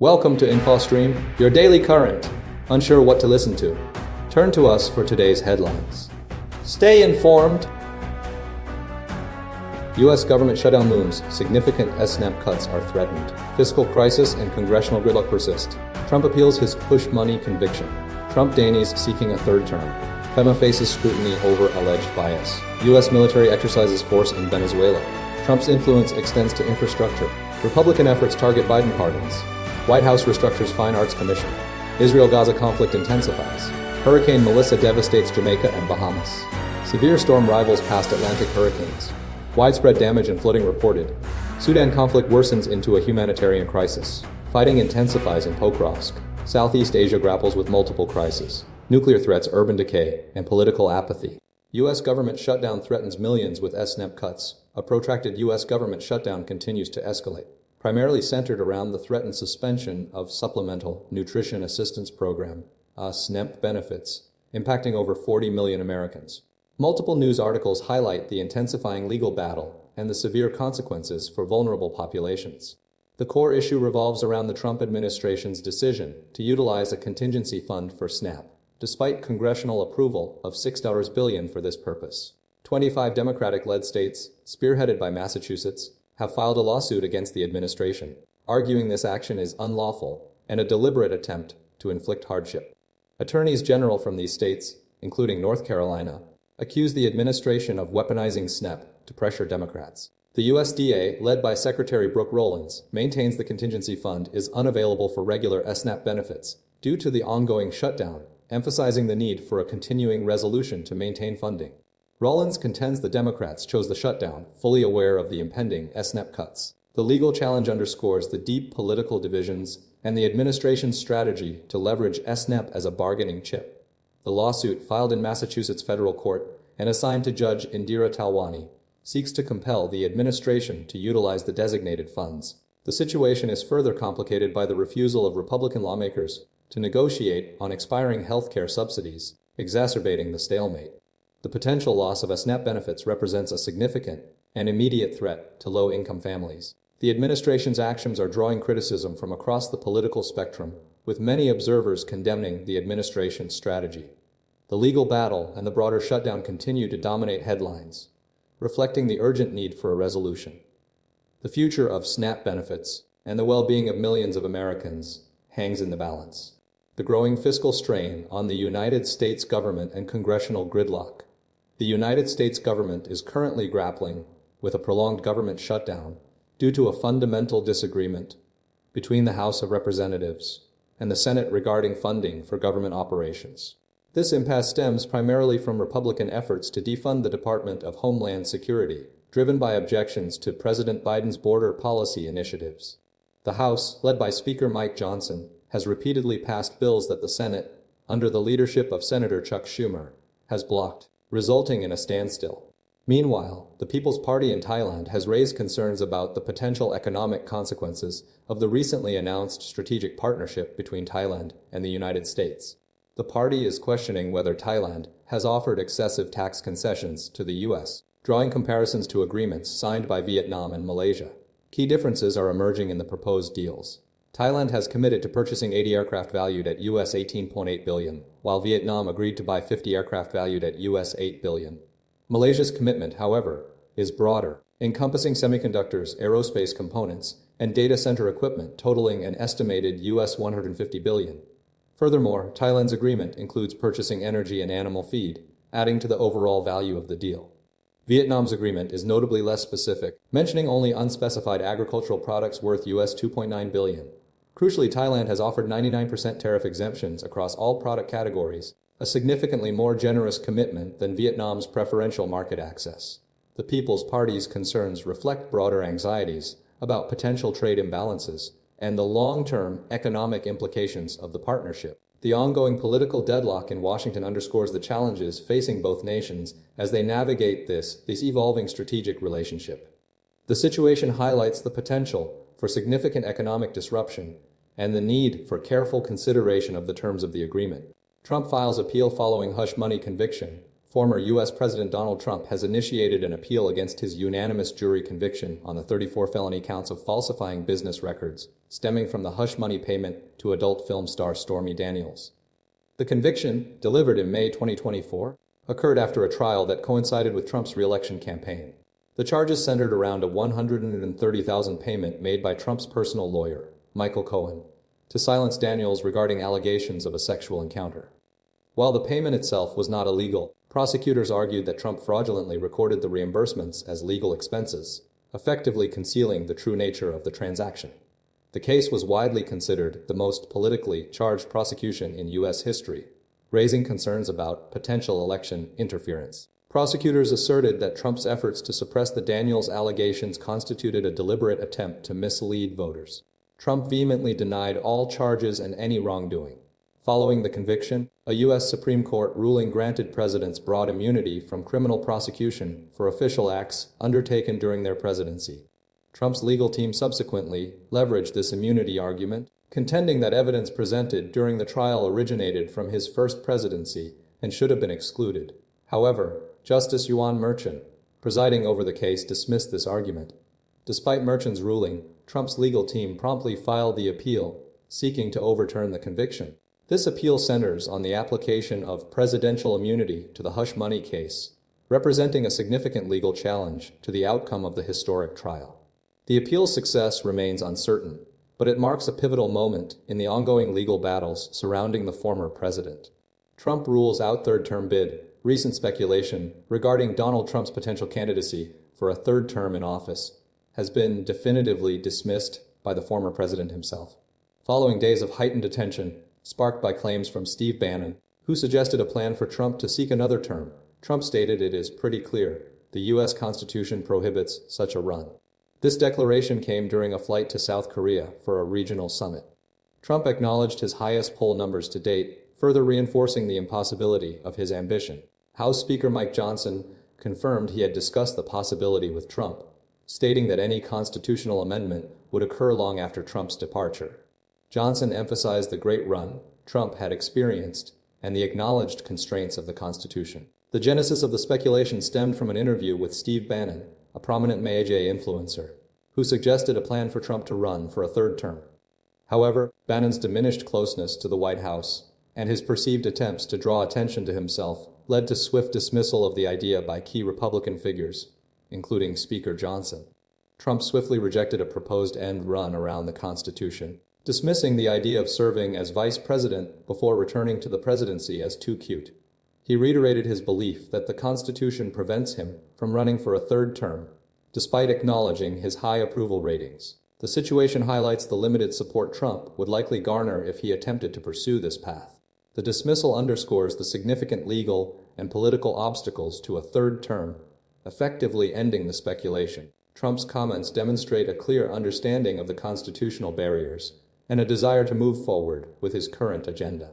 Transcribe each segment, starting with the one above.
Welcome to InfoStream, your daily current. Unsure what to listen to? Turn to us for today's headlines. Stay informed. U.S. government shutdown looms. Significant SNAP cuts are threatened. Fiscal crisis and congressional gridlock persist. Trump appeals his push money conviction. Trump Dainies seeking a third term. FEMA faces scrutiny over alleged bias. U.S. military exercises force in Venezuela. Trump's influence extends to infrastructure. Republican efforts target Biden pardons. White House restructures Fine Arts Commission. Israel-Gaza conflict intensifies. Hurricane Melissa devastates Jamaica and Bahamas. Severe storm rivals past Atlantic hurricanes. Widespread damage and flooding reported. Sudan conflict worsens into a humanitarian crisis. Fighting intensifies in Pokrovsk. Southeast Asia grapples with multiple crises. Nuclear threats, urban decay, and political apathy. U.S. government shutdown threatens millions with SNAP cuts. A protracted U.S. government shutdown continues to escalate, primarily centered around the threatened suspension of Supplemental Nutrition Assistance Program, SNAP benefits, impacting over 40 million Americans. Multiple news articles highlight the intensifying legal battle and the severe consequences for vulnerable populations. The core issue revolves around the Trump administration's decision to utilize a contingency fund for SNAP, despite congressional approval of $6 billion for this purpose. 25 Democratic-led states, spearheaded by Massachusetts, have filed a lawsuit against the administration, arguing this action is unlawful and a deliberate attempt to inflict hardship. Attorneys general from these states, including North Carolina, accuse the administration of weaponizing SNAP to pressure Democrats. The USDA, led by Secretary Brooke Rollins, maintains the contingency fund is unavailable for regular SNAP benefits due to the ongoing shutdown, emphasizing the need for a continuing resolution to maintain funding. Rollins contends the Democrats chose the shutdown, fully aware of the impending SNAP cuts. The legal challenge underscores the deep political divisions and the administration's strategy to leverage SNAP as a bargaining chip. The lawsuit, filed in Massachusetts federal court and assigned to Judge Indira Talwani, seeks to compel the administration to utilize the designated funds. The situation is further complicated by the refusal of Republican lawmakers to negotiate on expiring health care subsidies, exacerbating the stalemate. The potential loss of SNAP benefits represents a significant and immediate threat to low-income families. The administration's actions are drawing criticism from across the political spectrum, with many observers condemning the administration's strategy. The legal battle and the broader shutdown continue to dominate headlines, reflecting the urgent need for a resolution. The future of SNAP benefits and the well-being of millions of Americans hangs in the balance. The growing fiscal strain on the United States government and congressional gridlock. The United States government is currently grappling with a prolonged government shutdown due to a fundamental disagreement between the House of Representatives and the Senate regarding funding for government operations. This impasse stems primarily from Republican efforts to defund the Department of Homeland Security, driven by objections to President Biden's border policy initiatives. The House, led by Speaker Mike Johnson, has repeatedly passed bills that the Senate, under the leadership of Senator Chuck Schumer, has blocked, resulting in a standstill. Meanwhile, the People's Party in Thailand has raised concerns about the potential economic consequences of the recently announced strategic partnership between Thailand and the United States. The party is questioning whether Thailand has offered excessive tax concessions to the U.S., drawing comparisons to agreements signed by Vietnam and Malaysia. Key differences are emerging in the proposed deals. Thailand has committed to purchasing 80 aircraft valued at US $18.8 billion, while Vietnam agreed to buy 50 aircraft valued at US $8 billion. Malaysia's commitment, however, is broader, encompassing semiconductors, aerospace components, and data center equipment totaling an estimated US $150 billion. Furthermore, Thailand's agreement includes purchasing energy and animal feed, adding to the overall value of the deal. Vietnam's agreement is notably less specific, mentioning only unspecified agricultural products worth US $2.9 billion. Crucially, Thailand has offered 99% tariff exemptions across all product categories, a significantly more generous commitment than Vietnam's preferential market access. The People's Party's concerns reflect broader anxieties about potential trade imbalances and the long-term economic implications of the partnership. The ongoing political deadlock in Washington underscores the challenges facing both nations as they navigate this evolving strategic relationship. The situation highlights the potential for significant economic disruption and the need for careful consideration of the terms of the agreement. Trump files appeal following hush money conviction, Former U.S. President Donald Trump has initiated an appeal against his unanimous jury conviction on the 34 felony counts of falsifying business records, stemming from the hush money payment to adult film star Stormy Daniels. The conviction, delivered in May 2024, occurred after a trial that coincided with Trump's re-election campaign. The charges centered around a $130,000 payment made by Trump's personal lawyer, Michael Cohen, to silence Daniels regarding allegations of a sexual encounter. While the payment itself was not illegal, prosecutors argued that Trump fraudulently recorded the reimbursements as legal expenses, effectively concealing the true nature of the transaction. The case was widely considered the most politically charged prosecution in U.S. history, raising concerns about potential election interference. Prosecutors asserted that Trump's efforts to suppress the Daniels allegations constituted a deliberate attempt to mislead voters. Trump vehemently denied all charges and any wrongdoing. Following the conviction, a U.S. Supreme Court ruling granted presidents broad immunity from criminal prosecution for official acts undertaken during their presidency. Trump's legal team subsequently leveraged this immunity argument, contending that evidence presented during the trial originated from his first presidency and should have been excluded. However, Justice Juan Merchan, presiding over the case, dismissed this argument. Despite Merchan's ruling, Trump's legal team promptly filed the appeal, seeking to overturn the conviction. This appeal centers on the application of presidential immunity to the hush money case, representing a significant legal challenge to the outcome of the historic trial. The appeal's success remains uncertain, but it marks a pivotal moment in the ongoing legal battles surrounding the former president. Trump rules out third-term bid. Recent speculation regarding Donald Trump's potential candidacy for a third term in office has been definitively dismissed by the former president himself. Following days of heightened attention, sparked by claims from Steve Bannon, who suggested a plan for Trump to seek another term, Trump stated it is pretty clear the U.S. Constitution prohibits such a run. This declaration came during a flight to South Korea for a regional summit. Trump acknowledged his highest poll numbers to date, further reinforcing the impossibility of his ambition. House Speaker Mike Johnson confirmed he had discussed the possibility with Trump, stating that any constitutional amendment would occur long after Trump's departure. Johnson emphasized the great run Trump had experienced and the acknowledged constraints of the Constitution. The genesis of the speculation stemmed from an interview with Steve Bannon, a prominent Meiji influencer, who suggested a plan for Trump to run for a third term. However, Bannon's diminished closeness to the White House and his perceived attempts to draw attention to himself led to swift dismissal of the idea by key Republican figures, including Speaker Johnson. Trump swiftly rejected a proposed end run around the Constitution, dismissing the idea of serving as vice president before returning to the presidency as too cute. He reiterated his belief that the Constitution prevents him from running for a third term, despite acknowledging his high approval ratings. The situation highlights the limited support Trump would likely garner if he attempted to pursue this path. The dismissal underscores the significant legal and political obstacles to a third term, effectively ending the speculation. Trump's comments demonstrate a clear understanding of the constitutional barriers and a desire to move forward with his current agenda.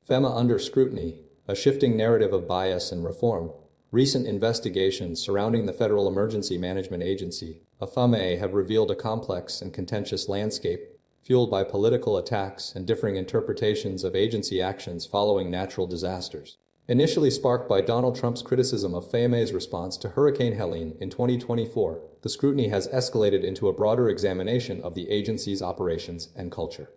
FEMA under scrutiny, a shifting narrative of bias and reform. Recent investigations surrounding the Federal Emergency Management Agency, FEMA, have revealed a complex and contentious landscape, fueled by political attacks and differing interpretations of agency actions following natural disasters. Initially sparked by Donald Trump's criticism of FEMA's response to Hurricane Helene in 2024, the scrutiny has escalated into a broader examination of the agency's operations and culture.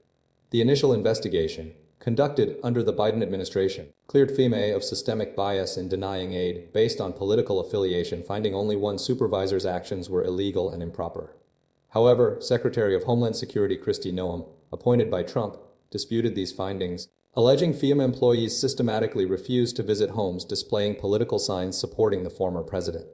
The initial investigation, conducted under the Biden administration, cleared FEMA of systemic bias in denying aid based on political affiliation, finding only one supervisor's actions were illegal and improper. However, Secretary of Homeland Security Kristi Noem, appointed by Trump, disputed these findings, alleging FEMA employees systematically refused to visit homes displaying political signs supporting the former president.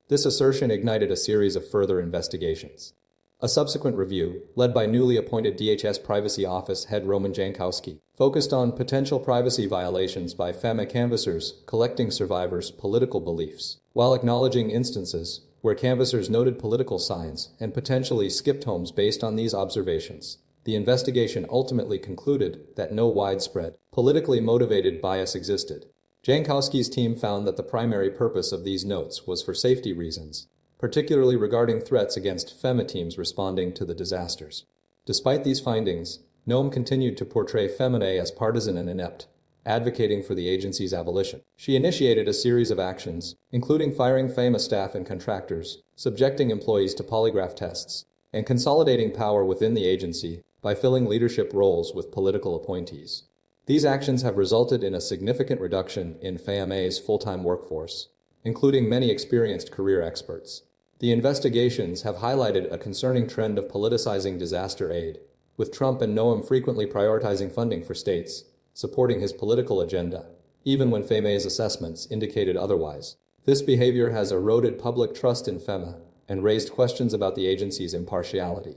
This assertion ignited a series of further investigations. A subsequent review, led by newly appointed DHS Privacy Office head Roman Jankowski, focused on potential privacy violations by FEMA canvassers collecting survivors' political beliefs, while acknowledging instances where canvassers noted political signs and potentially skipped homes based on these observations. The investigation ultimately concluded that no widespread, politically motivated bias existed. Jankowski's team found that the primary purpose of these notes was for safety reasons, particularly regarding threats against FEMA teams responding to the disasters. Despite these findings, Noem continued to portray FEMA as partisan and inept, advocating for the agency's abolition. She initiated a series of actions, including firing FEMA staff and contractors, subjecting employees to polygraph tests, and consolidating power within the agency by filling leadership roles with political appointees. These actions have resulted in a significant reduction in FEMA's full-time workforce, including many experienced career experts. The investigations have highlighted a concerning trend of politicizing disaster aid, with Trump and Noam frequently prioritizing funding for states supporting his political agenda, even when FEMA's assessments indicated otherwise. This behavior has eroded public trust in FEMA and raised questions about the agency's impartiality.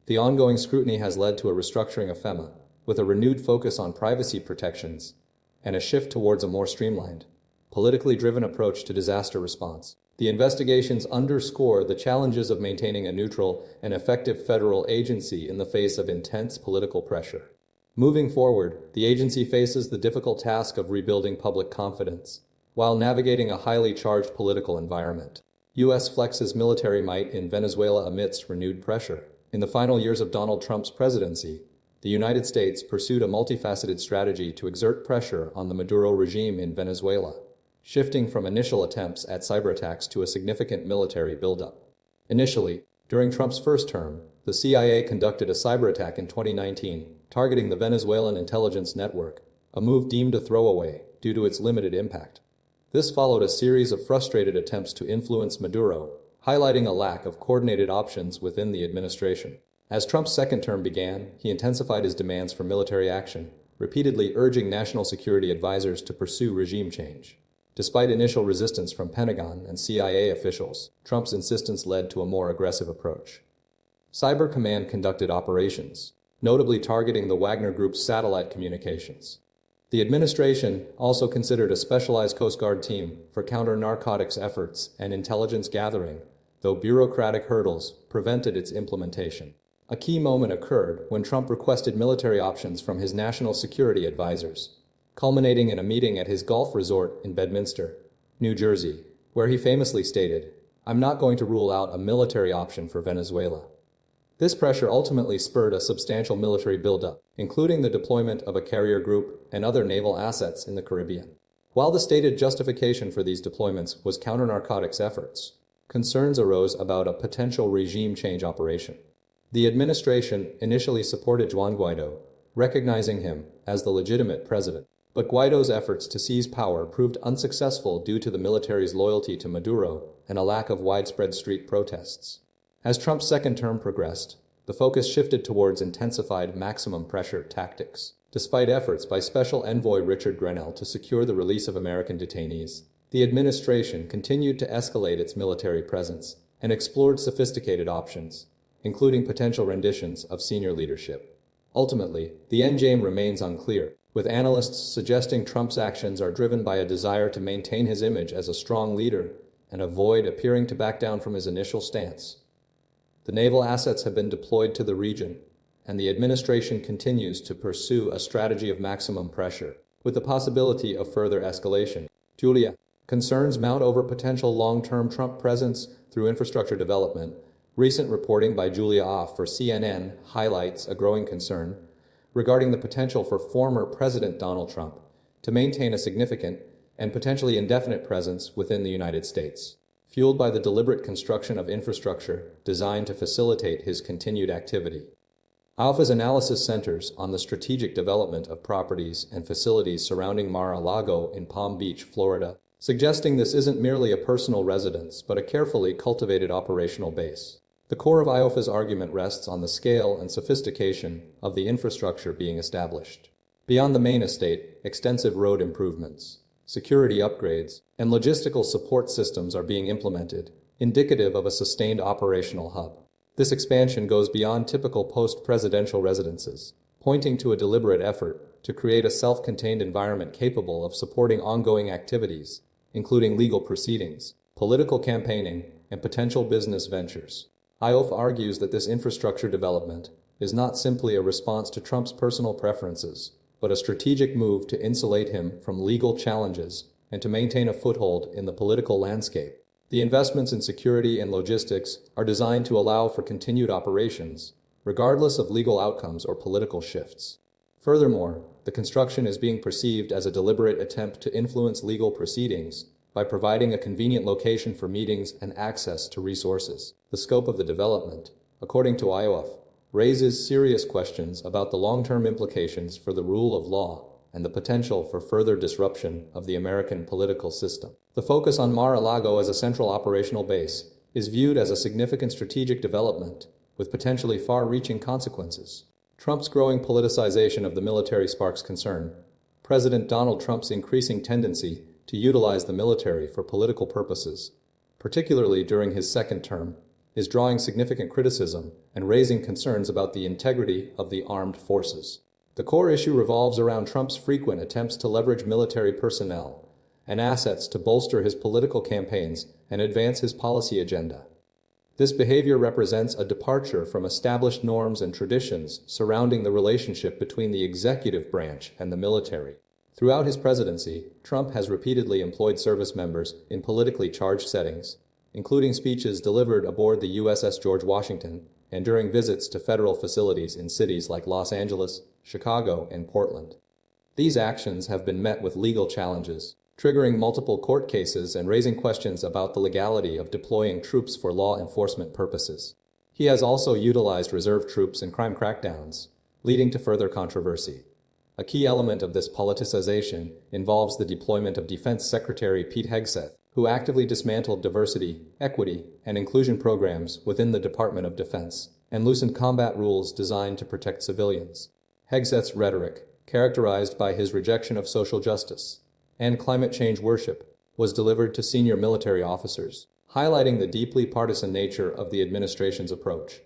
The ongoing scrutiny has led to a restructuring of FEMA, with a renewed focus on privacy protections and a shift towards a more streamlined, politically driven approach to disaster response. The investigations underscore the challenges of maintaining a neutral and effective federal agency in the face of intense political pressure. Moving forward, the agency faces the difficult task of rebuilding public confidence while navigating a highly charged political environment. U.S. flexes military might in Venezuela amidst renewed pressure. In the final years of Donald Trump's presidency, the United States pursued a multifaceted strategy to exert pressure on the Maduro regime in Venezuela, shifting from initial attempts at cyberattacks to a significant military buildup. Initially, during Trump's first term, the CIA conducted a cyberattack in 2019, targeting the Venezuelan intelligence network, a move deemed a throwaway due to its limited impact. This followed a series of frustrated attempts to influence Maduro, highlighting a lack of coordinated options within the administration. As Trump's second term began, he intensified his demands for military action, repeatedly urging national security advisors to pursue regime change. Despite initial resistance from Pentagon and CIA officials, Trump's insistence led to a more aggressive approach. Cyber Command conducted operations, notably targeting the Wagner Group's satellite communications. The administration also considered a specialized Coast Guard team for counter-narcotics efforts and intelligence gathering, though bureaucratic hurdles prevented its implementation. A key moment occurred when Trump requested military options from his national security advisors, culminating in a meeting at his golf resort in Bedminster, New Jersey, where he famously stated, "I'm not going to rule out a military option for Venezuela." This pressure ultimately spurred a substantial military buildup, including the deployment of a carrier group and other naval assets in the Caribbean. While the stated justification for these deployments was counter-narcotics efforts, concerns arose about a potential regime change operation. The administration initially supported Juan Guaido, recognizing him as the legitimate president. But Guaido's efforts to seize power proved unsuccessful due to the military's loyalty to Maduro and a lack of widespread street protests. As Trump's second term progressed, the focus shifted towards intensified maximum pressure tactics. Despite efforts by Special Envoy Richard Grenell to secure the release of American detainees, the administration continued to escalate its military presence and explored sophisticated options, including potential renditions of senior leadership. Ultimately, the endgame remains unclear, with analysts suggesting Trump's actions are driven by a desire to maintain his image as a strong leader and avoid appearing to back down from his initial stance. The naval assets have been deployed to the region, and the administration continues to pursue a strategy of maximum pressure, with the possibility of further escalation. Julia, concerns mount over potential long-term Trump presence through infrastructure development. Recent reporting by Julia Ioffe for CNN highlights a growing concern regarding the potential for former President Donald Trump to maintain a significant and potentially indefinite presence within the United States, fueled by the deliberate construction of infrastructure designed to facilitate his continued activity. Ioffa's analysis centers on the strategic development of properties and facilities surrounding Mar-a-Lago in Palm Beach, Florida, suggesting this isn't merely a personal residence but a carefully cultivated operational base. The core of Ioffa's argument rests on the scale and sophistication of the infrastructure being established. Beyond the main estate, extensive road improvements, security upgrades, and logistical support systems are being implemented, indicative of a sustained operational hub. This expansion goes beyond typical post-presidential residences, pointing to a deliberate effort to create a self-contained environment capable of supporting ongoing activities, including legal proceedings, political campaigning, and potential business ventures. Ioffe argues that this infrastructure development is not simply a response to Trump's personal preferences, but a strategic move to insulate him from legal challenges and to maintain a foothold in the political landscape. The investments in security and logistics are designed to allow for continued operations, regardless of legal outcomes or political shifts. Furthermore, the construction is being perceived as a deliberate attempt to influence legal proceedings by providing a convenient location for meetings and access to resources. The scope of the development, according to Ioffe, raises serious questions about the long-term implications for the rule of law and the potential for further disruption of the American political system. The focus on Mar-a-Lago as a central operational base is viewed as a significant strategic development with potentially far-reaching consequences. Trump's growing politicization of the military sparks concern. President Donald Trump's increasing tendency to utilize the military for political purposes, particularly during his second term, is drawing significant criticism and raising concerns about the integrity of the armed forces. The core issue revolves around Trump's frequent attempts to leverage military personnel and assets to bolster his political campaigns and advance his policy agenda. This behavior represents a departure from established norms and traditions surrounding the relationship between the executive branch and the military. Throughout his presidency, Trump has repeatedly employed service members in politically charged settings, including speeches delivered aboard the USS George Washington and during visits to federal facilities in cities like Los Angeles, Chicago, and Portland. These actions have been met with legal challenges, triggering multiple court cases and raising questions about the legality of deploying troops for law enforcement purposes. He has also utilized reserve troops in crime crackdowns, leading to further controversy. A key element of this politicization involves the deployment of Defense Secretary Pete Hegseth, who actively dismantled diversity, equity, and inclusion programs within the Department of Defense and loosened combat rules designed to protect civilians. Hegseth's rhetoric, characterized by his rejection of social justice and climate change worship, was delivered to senior military officers, highlighting the deeply partisan nature of the administration's approach.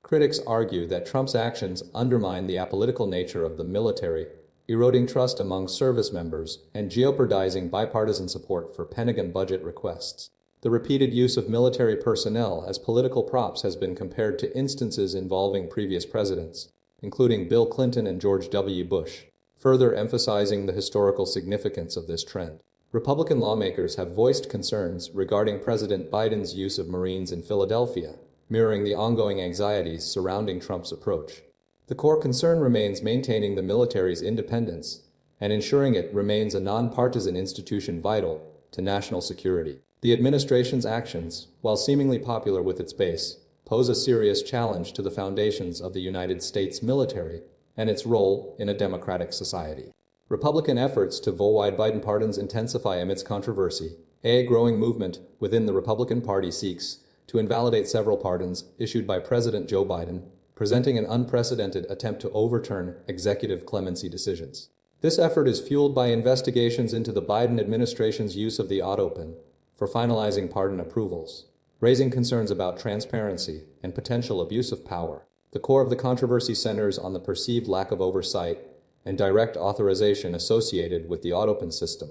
Critics argue that Trump's actions undermine the apolitical nature of the military, eroding trust among service members and jeopardizing bipartisan support for Pentagon budget requests. The repeated use of military personnel as political props has been compared to instances involving previous presidents, including Bill Clinton and George W. Bush, further emphasizing the historical significance of this trend. Republican lawmakers have voiced concerns regarding President Biden's use of Marines in Philadelphia, mirroring the ongoing anxieties surrounding Trump's approach. The core concern remains maintaining the military's independence and ensuring it remains a nonpartisan institution vital to national security. The administration's actions, while seemingly popular with its base, pose a serious challenge to the foundations of the United States military and its role in a democratic society. Republican efforts to void Biden pardons intensify amidst controversy. A growing movement within the Republican Party seeks to invalidate several pardons issued by President Joe Biden, presenting an unprecedented attempt to overturn executive clemency decisions. This effort is fueled by investigations into the Biden administration's use of the opt-open for finalizing pardon approvals, raising concerns about transparency and potential abuse of power. The core of the controversy centers on the perceived lack of oversight and direct authorization associated with the opt-open system.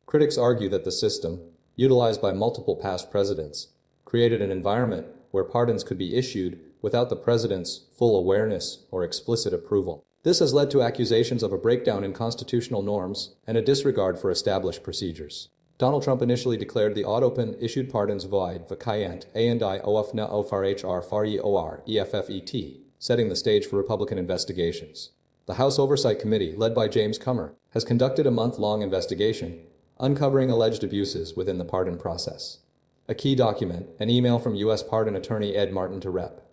Critics argue that the system, utilized by multiple past presidents, created an environment where pardons could be issued without the president's full awareness or explicit approval. This has led to accusations of a breakdown in constitutional norms and a disregard for established procedures. Donald Trump initially declared the opt-open issued pardons void vacant and Ioffe ofr far EFFET, setting the stage for Republican investigations. The House Oversight Committee, led by James Comer, has conducted a month-long investigation, uncovering alleged abuses within the pardon process. A key document, an email from U.S. Pardon Attorney Ed Martin to Rep.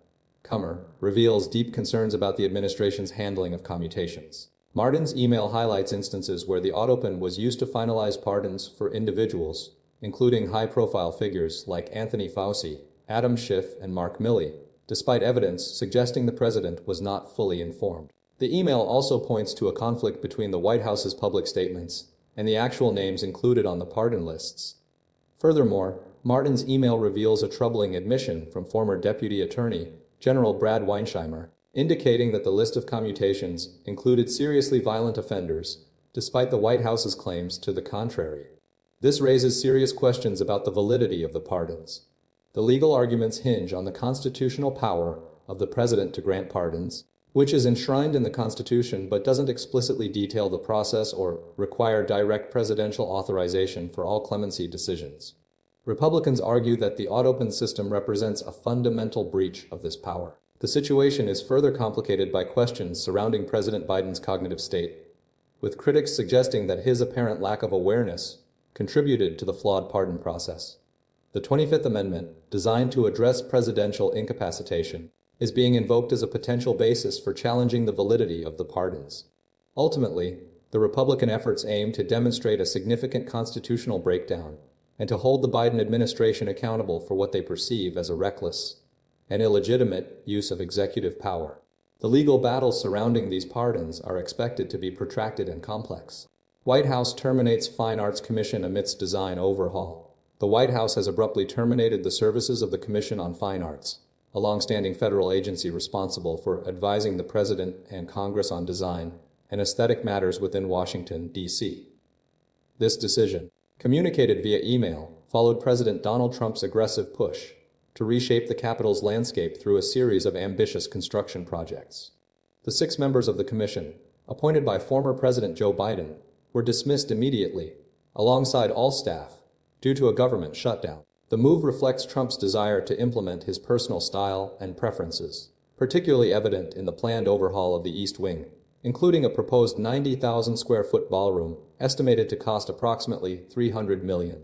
Comer, reveals deep concerns about the administration's handling of commutations. Martin's email highlights instances where the opt-open was used to finalize pardons for individuals, including high-profile figures like Anthony Fauci, Adam Schiff, and Mark Milley, despite evidence suggesting the president was not fully informed. The email also points to a conflict between the White House's public statements and the actual names included on the pardon lists. Furthermore, Martin's email reveals a troubling admission from former Deputy Attorney General Brad Weinsheimer, indicating that the list of commutations included seriously violent offenders, despite the White House's claims to the contrary. This raises serious questions about the validity of the pardons. The legal arguments hinge on the constitutional power of the president to grant pardons, which is enshrined in the Constitution but doesn't explicitly detail the process or require direct presidential authorization for all clemency decisions. Republicans argue that the opt-open system represents a fundamental breach of this power. The The situation is further complicated by questions surrounding President Biden's cognitive state, with critics suggesting that his apparent lack of awareness contributed to the flawed pardon process. The 25th Amendment, designed to address presidential incapacitation, is being invoked as a potential basis for challenging the validity of the pardons. Ultimately, the Republican efforts aim to demonstrate a significant constitutional breakdown and to hold the Biden administration accountable for what they perceive as a reckless and illegitimate use of executive power. The legal battles surrounding these pardons are expected to be protracted and complex. White House terminates Fine Arts Commission amidst design overhaul. The White House has abruptly terminated the services of the Commission on Fine Arts, a long-standing federal agency responsible for advising the President and Congress on design and aesthetic matters within Washington, D.C. This decision, communicated via email, followed President Donald Trump's aggressive push to reshape the Capitol's landscape through a series of ambitious construction projects. The 6 members of the commission, appointed by former President Joe Biden, were dismissed immediately, alongside all staff, due to a government shutdown. The move reflects Trump's desire to implement his personal style and preferences, particularly evident in the planned overhaul of the East Wing, including a proposed 90,000 square foot ballroom estimated to cost approximately $300 million.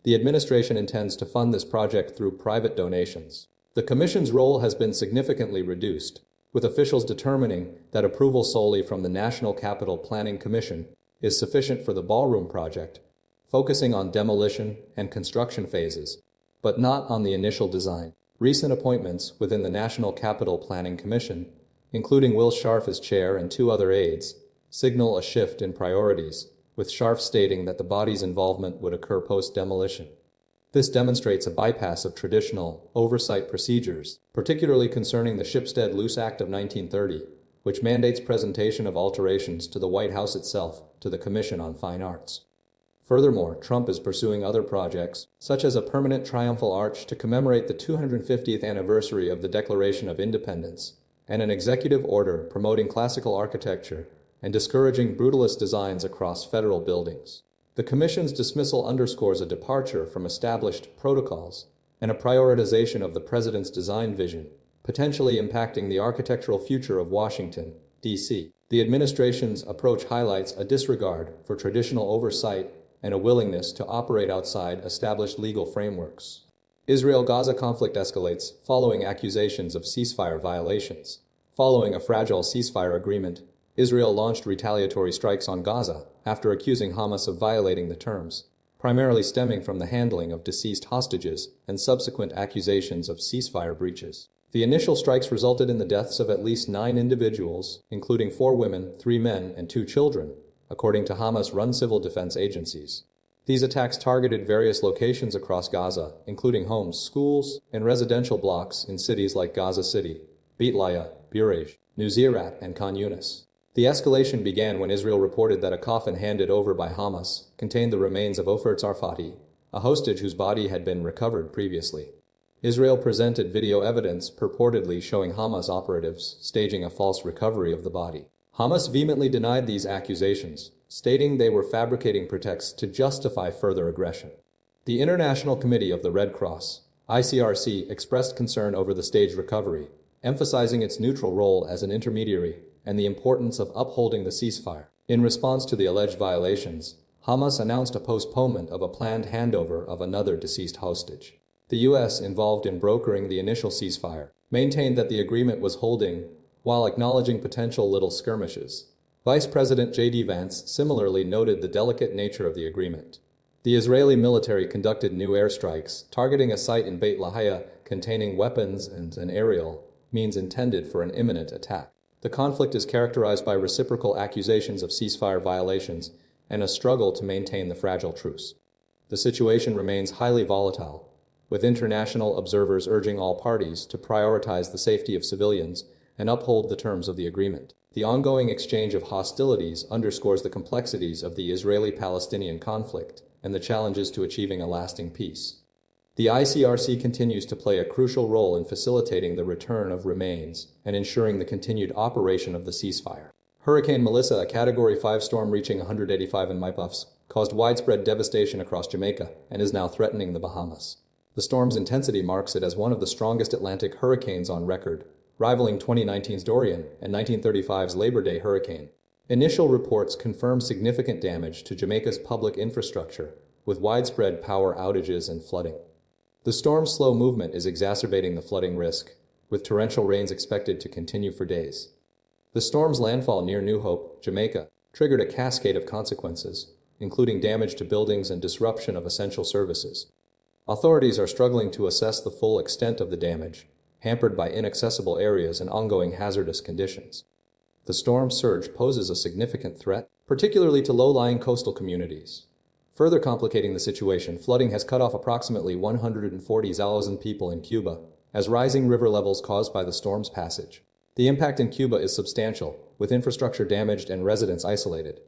The administration intends to fund this project through private donations. The Commission's role has been significantly reduced, with officials determining that approval solely from the National Capital Planning Commission is sufficient for the ballroom project, focusing on demolition and construction phases, but not on the initial design. Recent appointments within the National Capital Planning Commission, including Will Scharf as chair and 2 other aides, signal a shift in priorities, with Scharf stating that the body's involvement would occur post-demolition. This demonstrates a bypass of traditional oversight procedures, particularly concerning the Shipstead-Luce Act of 1930, which mandates presentation of alterations to the White House itself to the Commission on Fine Arts. Furthermore, Trump is pursuing other projects, such as a permanent triumphal arch to commemorate the 250th anniversary of the Declaration of Independence, and an executive order promoting classical architecture and discouraging brutalist designs across federal buildings. The Commission's dismissal underscores a departure from established protocols and a prioritization of the President's design vision, potentially impacting the architectural future of Washington, D.C. The administration's approach highlights a disregard for traditional oversight and a willingness to operate outside established legal frameworks. Israel-Gaza conflict escalates following accusations of ceasefire violations. Following a fragile ceasefire agreement, Israel launched retaliatory strikes on Gaza after accusing Hamas of violating the terms, primarily stemming from the handling of deceased hostages and subsequent accusations of ceasefire breaches. The initial strikes resulted in the deaths of at least 9 individuals, including 4 women, 3 men, and 2 children, according to Hamas-run civil defense agencies. These attacks targeted various locations across Gaza, including homes, schools, and residential blocks in cities like Gaza City, Beit Lahiya, Burej, Nuseirat, and Khan Yunis. The escalation began when Israel reported that a coffin handed over by Hamas contained the remains of Ofer Tzarfati, a hostage whose body had been recovered previously. Israel presented video evidence purportedly showing Hamas operatives staging a false recovery of the body. Hamas vehemently denied these accusations, stating they were fabricating pretexts to justify further aggression. The International Committee of the Red Cross, ICRC, expressed concern over the staged recovery, emphasizing its neutral role as an intermediary and the importance of upholding the ceasefire. In response to the alleged violations, Hamas announced a postponement of a planned handover of another deceased hostage. The U.S., involved in brokering the initial ceasefire, maintained that the agreement was holding while acknowledging potential little skirmishes. Vice President J.D. Vance similarly noted the delicate nature of the agreement. The Israeli military conducted new airstrikes, targeting a site in Beit Lahiya containing weapons and an aerial means intended for an imminent attack. The conflict is characterized by reciprocal accusations of ceasefire violations and a struggle to maintain the fragile truce. The situation remains highly volatile, with international observers urging all parties to prioritize the safety of civilians and uphold the terms of the agreement. The ongoing exchange of hostilities underscores the complexities of the Israeli-Palestinian conflict and the challenges to achieving a lasting peace. The ICRC continues to play a crucial role in facilitating the return of remains and ensuring the continued operation of the ceasefire. Hurricane Melissa, a Category 5 storm reaching 185 in Pokrovsk, caused widespread devastation across Jamaica and is now threatening the Bahamas. The storm's intensity marks it as one of the strongest Atlantic hurricanes on record, rivaling 2019's Dorian and 1935's Labor Day hurricane. Initial reports confirm significant damage to Jamaica's public infrastructure, with widespread power outages and flooding. The storm's slow movement is exacerbating the flooding risk, with torrential rains expected to continue for days. The storm's landfall near New Hope, Jamaica, triggered a cascade of consequences, including damage to buildings and disruption of essential services. Authorities are struggling to assess the full extent of the damage, hampered by inaccessible areas and ongoing hazardous conditions. The storm surge poses a significant threat, particularly to low-lying coastal communities. Further complicating the situation, flooding has cut off approximately 140,000 people in Cuba, as rising river levels caused by the storm's passage. The impact in Cuba is substantial, with infrastructure damaged and residents isolated.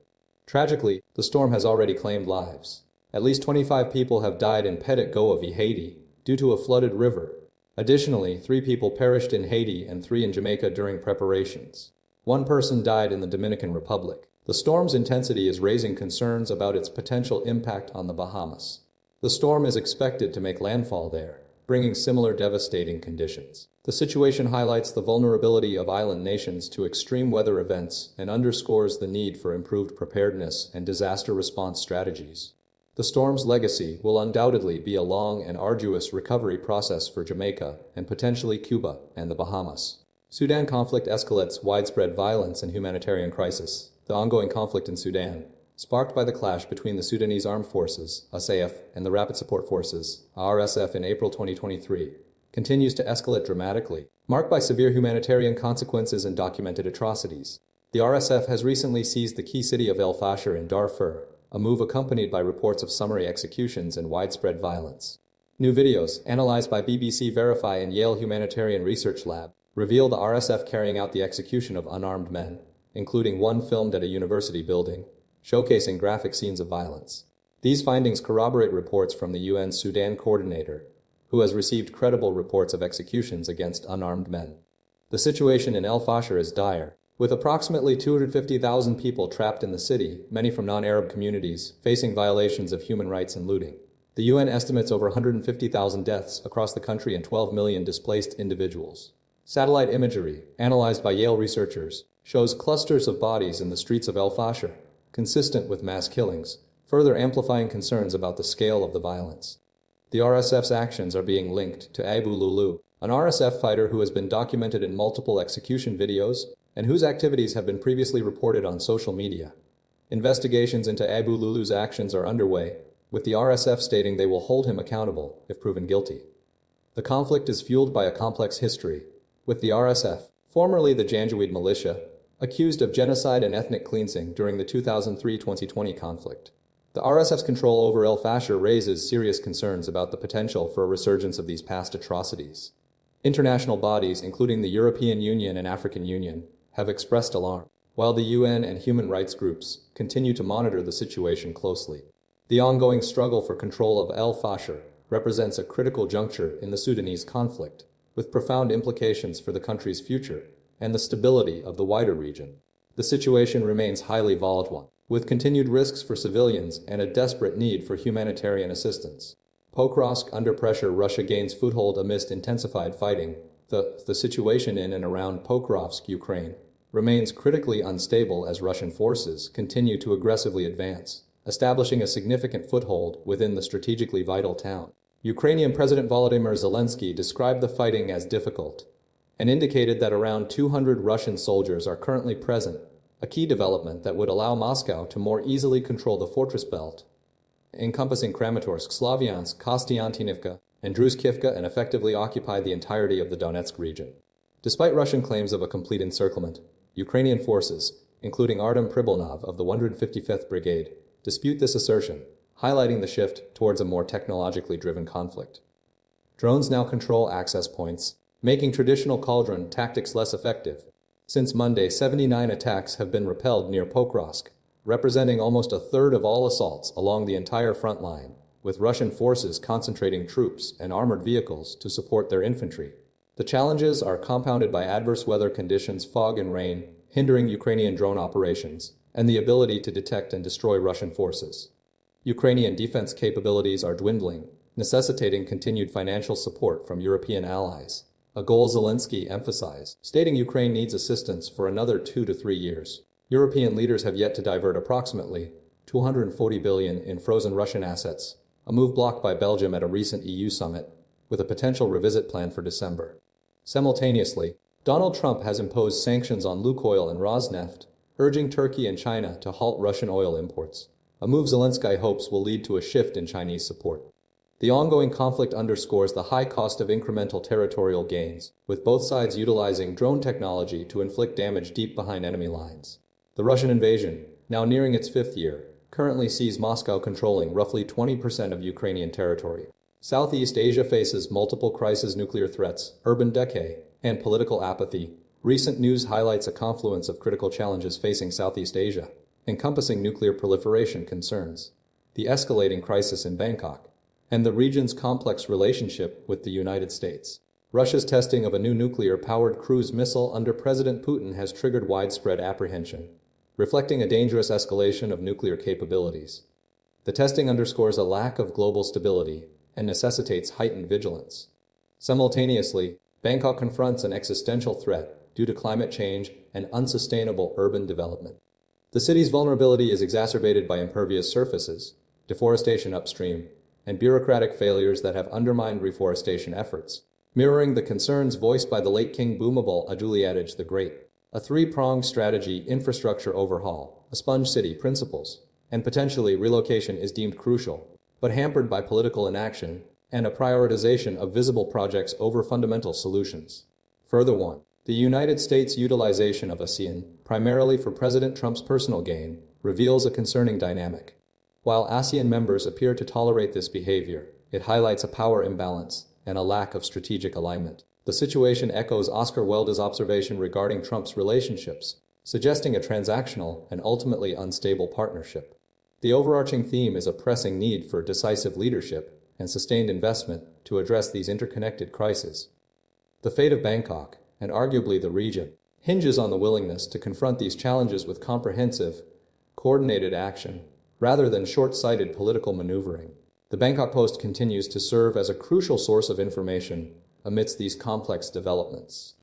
Tragically, the storm has already claimed lives. At least 25 people have died in Petit Goâve, Haiti, due to a flooded river. Additionally, 3 people perished in Haiti and 3 in Jamaica during preparations. 1 person died in the Dominican Republic. The storm's intensity is raising concerns about its potential impact on the Bahamas. The storm is expected to make landfall there, bringing similar devastating conditions. The situation highlights the vulnerability of island nations to extreme weather events and underscores the need for improved preparedness and disaster response strategies. The storm's legacy will undoubtedly be a long and arduous recovery process for Jamaica and potentially Cuba and the Bahamas. Sudan conflict escalates widespread violence and humanitarian crisis. The ongoing conflict in Sudan, sparked by the clash between the Sudanese Armed Forces, SAF, and the Rapid Support Forces, RSF, in April 2023, continues to escalate dramatically, marked by severe humanitarian consequences and documented atrocities. The RSF has recently seized the key city of El Fasher in Darfur, a move accompanied by reports of summary executions and widespread violence. New videos, analyzed by BBC Verify and Yale Humanitarian Research Lab, reveal the RSF carrying out the execution of unarmed men, including one filmed at a university building, showcasing graphic scenes of violence. These findings corroborate reports from the UN's Sudan coordinator, who has received credible reports of executions against unarmed men. The situation in El Fasher is dire, with approximately 250,000 people trapped in the city, many from non-Arab communities, facing violations of human rights and looting. The UN estimates over 150,000 deaths across the country and 12 million displaced individuals. Satellite imagery, analyzed by Yale researchers, shows clusters of bodies in the streets of El Fasher, consistent with mass killings, further amplifying concerns about the scale of the violence. The RSF's actions are being linked to Abu Lulu, an RSF fighter who has been documented in multiple execution videos and whose activities have been previously reported on social media. Investigations into Abu Lulu's actions are underway, with the RSF stating they will hold him accountable if proven guilty. The conflict is fueled by a complex history, with the RSF, formerly the Janjaweed militia, accused of genocide and ethnic cleansing during the 2003-2020 conflict. The RSF's control over El Fasher raises serious concerns about the potential for a resurgence of these past atrocities. International bodies, including the European Union and African Union, have expressed alarm, while the UN and human rights groups continue to monitor the situation closely. The ongoing struggle for control of El Fasher represents a critical juncture in the Sudanese conflict, with profound implications for the country's future and the stability of the wider region. The situation remains highly volatile, with continued risks for civilians and a desperate need for humanitarian assistance. Pokrovsk under pressure. Russia gains foothold amidst intensified fighting. The situation in and around Pokrovsk, Ukraine, remains critically unstable as Russian forces continue to aggressively advance, establishing a significant foothold within the strategically vital town. Ukrainian President Volodymyr Zelensky described the fighting as difficult and indicated that around 200 Russian soldiers are currently present, a key development that would allow Moscow to more easily control the fortress belt, encompassing Kramatorsk, Slavyansk, Kostiantynivka, and Druzhkivka, and effectively occupy the entirety of the Donetsk region. Despite Russian claims of a complete encirclement, Ukrainian forces, including Artem Pribylnov of the 155th Brigade, dispute this assertion, highlighting the shift towards a more technologically driven conflict. Drones now control access points, making traditional cauldron tactics less effective. Since Monday, 79 attacks have been repelled near Pokrovsk, representing almost a third of all assaults along the entire front line, with Russian forces concentrating troops and armored vehicles to support their infantry. The challenges are compounded by adverse weather conditions, fog and rain, hindering Ukrainian drone operations, and the ability to detect and destroy Russian forces. Ukrainian defense capabilities are dwindling, necessitating continued financial support from European allies. a goal Zelensky emphasized, stating Ukraine needs assistance for another 2 to 3 years. European leaders have yet to divert approximately $240 billion in frozen Russian assets, a move blocked by Belgium at a recent EU summit, with a potential revisit plan for December. Simultaneously, Donald Trump has imposed sanctions on Lukoil and Rosneft, urging Turkey and China to halt Russian oil imports, a move Zelensky hopes will lead to a shift in Chinese support. The ongoing conflict underscores the high cost of incremental territorial gains, with both sides utilizing drone technology to inflict damage deep behind enemy lines. The Russian invasion, now nearing its 5th year, currently sees Moscow controlling roughly 20% of Ukrainian territory. Southeast Asia faces multiple crises, nuclear threats, urban decay, and political apathy. Recent news highlights a confluence of critical challenges facing Southeast Asia, encompassing nuclear proliferation concerns, the escalating crisis in Bangkok, and the region's complex relationship with the United States. Russia's testing of a new nuclear-powered cruise missile under President Putin has triggered widespread apprehension, reflecting a dangerous escalation of nuclear capabilities. The testing underscores a lack of global stability and necessitates heightened vigilance. Simultaneously, Bangkok confronts an existential threat due to climate change and unsustainable urban development. The city's vulnerability is exacerbated by impervious surfaces, deforestation upstream, and bureaucratic failures that have undermined reforestation efforts, mirroring the concerns voiced by the late King Boomable Aduli Adage the Great. A three-pronged strategy: infrastructure overhaul, a sponge city principles, and potentially relocation is deemed crucial, but hampered by political inaction and a prioritization of visible projects over fundamental solutions. Further one, the United States' utilization of ASEAN, primarily for President Trump's personal gain, reveals a concerning dynamic. While ASEAN members appear to tolerate this behavior, it highlights a power imbalance and a lack of strategic alignment. The situation echoes Oscar Wilde's observation regarding Trump's relationships, suggesting a transactional and ultimately unstable partnership. The overarching theme is a pressing need for decisive leadership and sustained investment to address these interconnected crises. The fate of Bangkok, and arguably the region, hinges on the willingness to confront these challenges with comprehensive, coordinated action, rather than short-sighted political maneuvering. The Bangkok Post continues to serve as a crucial source of information amidst these complex developments.